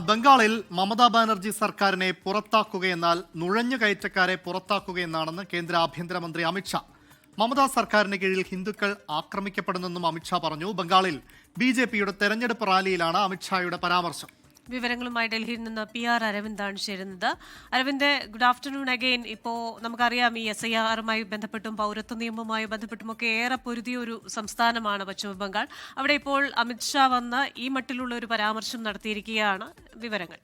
ബംഗാളിൽ മമതാ ബാനർജി സർക്കാരിനെ പുറത്താക്കുകയെന്നാൽ നുഴഞ്ഞുകയറ്റക്കാരെ പുറത്താക്കുകയെന്നാണെന്ന് കേന്ദ്ര ആഭ്യന്തരമന്ത്രി അമിത്ഷാ. മമതാ സർക്കാരിന് കീഴിൽ ഹിന്ദുക്കൾ ആക്രമിക്കപ്പെടുന്നെന്നും അമിത്ഷാ പറഞ്ഞു. ബംഗാളിൽ BJPയുടെ തെരഞ്ഞെടുപ്പ് റാലിയിലാണ് അമിത്ഷായുടെ പരാമർശം. വിവരങ്ങളുമായി ഡൽഹിയിൽ നിന്ന് PR അരവിന്ദാണ് ചേരുന്നത്. Aravind, good afternoon again. ഇപ്പോൾ നമുക്കറിയാം ഈ SIR-മായി ബന്ധപ്പെട്ടും പൗരത്വ നിയമവുമായി ബന്ധപ്പെട്ടുമൊക്കെ ഏറെ പൊരുതിയ ഒരു സംസ്ഥാനമാണ് പശ്ചിമ ബംഗാൾ. അവിടെ ഇപ്പോൾ അമിത്ഷാ വന്ന് ഈ മട്ടിലുള്ള ഒരു പരാമർശം നടത്തിയിരിക്കുകയാണ്. വിവരങ്ങൾ.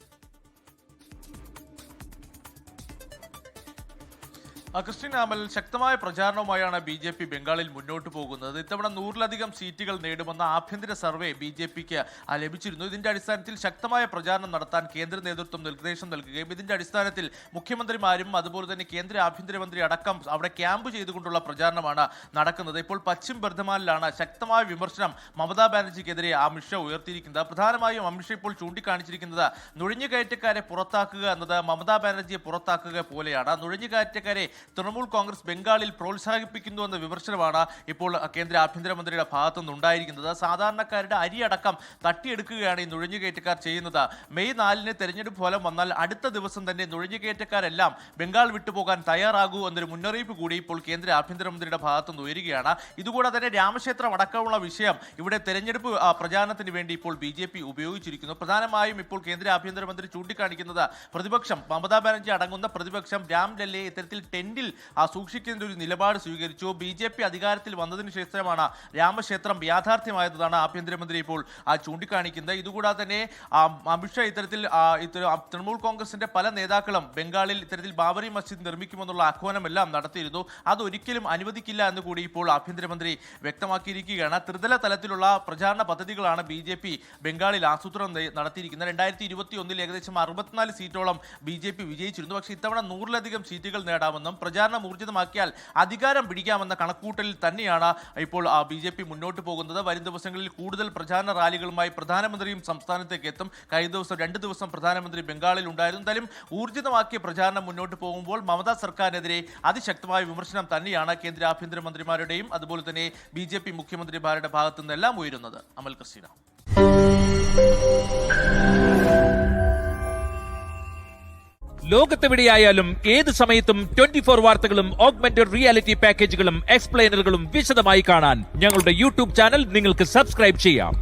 ക്രിസ്ത്യൻ അമൽ, ശക്തമായ പ്രചാരണവുമായാണ് BJP ബംഗാളിൽ മുന്നോട്ട് പോകുന്നത്. ഇത്തവണ 100-ലധികം സീറ്റുകൾ നേടുമെന്ന ആഭ്യന്തര സർവേ BJPക്ക് ലഭിച്ചിരുന്നു. ഇതിന്റെ അടിസ്ഥാനത്തിൽ ശക്തമായ പ്രചാരണം നടത്താൻ കേന്ദ്ര നേതൃത്വം നിർദ്ദേശം നൽകുകയും ഇതിന്റെ അടിസ്ഥാനത്തിൽ മുഖ്യമന്ത്രിമാരും അതുപോലെ തന്നെ കേന്ദ്ര ആഭ്യന്തരമന്ത്രി അടക്കം അവിടെ ക്യാമ്പ് ചെയ്തുകൊണ്ടുള്ള പ്രചാരണമാണ് നടക്കുന്നത്. ഇപ്പോൾ പശ്ചിം ബർധമാനിലാണ് ശക്തമായ വിമർശനം മമതാ ബാനർജിക്കെതിരെ അമിത്ഷാ ഉയർത്തിയിരിക്കുന്നത്. പ്രധാനമായും അമിത്ഷാ ഇപ്പോൾ ചൂണ്ടിക്കാണിച്ചിരിക്കുന്നത് നുഴഞ്ഞുകയറ്റക്കാരെ പുറത്താക്കുക എന്നത് മമതാ ബാനർജിയെ പുറത്താക്കുക പോലെയാണ്. നുഴഞ്ഞുകയറ്റക്കാരെ തൃണമൂൽ കോൺഗ്രസ് ബംഗാളിൽ പ്രോത്സാഹിപ്പിക്കുന്നു എന്ന വിമർശനമാണ് ഇപ്പോൾ കേന്ദ്ര ആഭ്യന്തരമന്ത്രിയുടെ ഭാഗത്തു നിന്നുണ്ടായിരിക്കുന്നത്. സാധാരണക്കാരുടെ അരിയടക്കം തട്ടിയെടുക്കുകയാണ് ഈ നുഴഞ്ഞുകയറ്റക്കാർ ചെയ്യുന്നത്. മെയ് 4-ന് തെരഞ്ഞെടുപ്പ് ഫലം വന്നാൽ അടുത്ത ദിവസം തന്നെ നുഴഞ്ഞുകയറ്റക്കാരെല്ലാം ബംഗാൾ വിട്ടുപോകാൻ തയ്യാറാകൂ എന്നൊരു മുന്നറിയിപ്പ് കൂടി ഇപ്പോൾ കേന്ദ്ര ആഭ്യന്തരമന്ത്രിയുടെ ഭാഗത്തു നിന്ന് ഉയരുകയാണ്. ഇതുകൂടാതെ തന്നെ രാമക്ഷേത്രം അടക്കമുള്ള വിഷയം ഇവിടെ തെരഞ്ഞെടുപ്പ് പ്രചാരണത്തിന് വേണ്ടി ഇപ്പോൾ BJP ഉപയോഗിച്ചിരിക്കുന്നു. പ്രധാനമായും ഇപ്പോൾ കേന്ദ്ര ആഭ്യന്തരമന്ത്രി ചൂണ്ടിക്കാണിക്കുന്നത് പ്രതിപക്ഷം, മമതാ ബാനർജി അടങ്ങുന്ന പ്രതിപക്ഷം രാംലല്ലയെ ഇത്തരത്തിൽ ടെന്റിൽ സൂക്ഷിക്കുന്ന ഒരു നിലപാട് സ്വീകരിച്ചു. BJP അധികാരത്തിൽ വന്നതിന് ശേഷമാണ് രാമക്ഷേത്രം യാഥാർത്ഥ്യമായതാണ് ആഭ്യന്തരമന്ത്രി ഇപ്പോൾ ചൂണ്ടിക്കാണിക്കുന്നത്. ഇതുകൂടാതെ തന്നെ അമിത്ഷാ ഇത്തരത്തിൽ തൃണമൂൽ കോൺഗ്രസിന്റെ പല നേതാക്കളും ബംഗാളിൽ ഇത്തരത്തിൽ ബാബറി മസ്ജിദ് നിർമ്മിക്കുമെന്നുള്ള ആഹ്വാനമെല്ലാം നടത്തിയിരുന്നു. അതൊരിക്കലും അനുവദിക്കില്ല എന്ന് കൂടി ഇപ്പോൾ ആഭ്യന്തരമന്ത്രി വ്യക്തമാക്കിയിരിക്കുകയാണ്. ത്രിതല തലത്തിലുള്ള പ്രചാരണ പദ്ധതികളാണ് BJP ബംഗാളിൽ ആസൂത്രണം നടത്തിയിരിക്കുന്നത്. 2021 ഏകദേശം 64 സീറ്റോളം BJP വിജയിച്ചിരുന്നു. പക്ഷേ ഇത്തവണ 100-ലധികം സീറ്റുകൾ നേടാമെന്നും പ്രചാരണം ഊർജിതമാക്കിയാൽ അധികാരം പിടിക്കാമെന്ന കണക്കൂട്ടലിൽ തന്നെയാണ് ഇപ്പോൾ BJP മുന്നോട്ട് പോകുന്നത്. വരും ദിവസങ്ങളിൽ കൂടുതൽ പ്രചാരണ റാലികളുമായി പ്രധാനമന്ത്രിയും സംസ്ഥാനത്തേക്ക് എത്തും. കഴിഞ്ഞ ദിവസം 2 ദിവസം പ്രധാനമന്ത്രി ബംഗാളിൽ ഉണ്ടായിരുന്നു. എന്തായാലും ഊർജിതമാക്കിയ പ്രചാരണം മുന്നോട്ട് പോകുമ്പോൾ മമതാ സർക്കാരിനെതിരെ അതിശക്തമായ വിമർശനം തന്നെയാണ് കേന്ദ്ര ആഭ്യന്തരമന്ത്രിമാരുടെയും അതുപോലെ തന്നെ BJP മുഖ്യമന്ത്രിമാരുടെ ഭാഗത്തു നിന്നെല്ലാം ഉയരുന്നത്. അമൽ, ക്രിസ്റ്റീന. ലോകത്തെവിടെയായാലും ഏത് സമയത്തും 24 വാർത്തകളും ഓഗ്മെന്റഡ് റിയാലിറ്റി പാക്കേജുകളും എക്സ്പ്ലെയിനറുകളും വിശദമായി കാണാൻ ഞങ്ങളുടെ YouTube ചാനൽ നിങ്ങൾക്ക് സബ്സ്ക്രൈബ് ചെയ്യാം.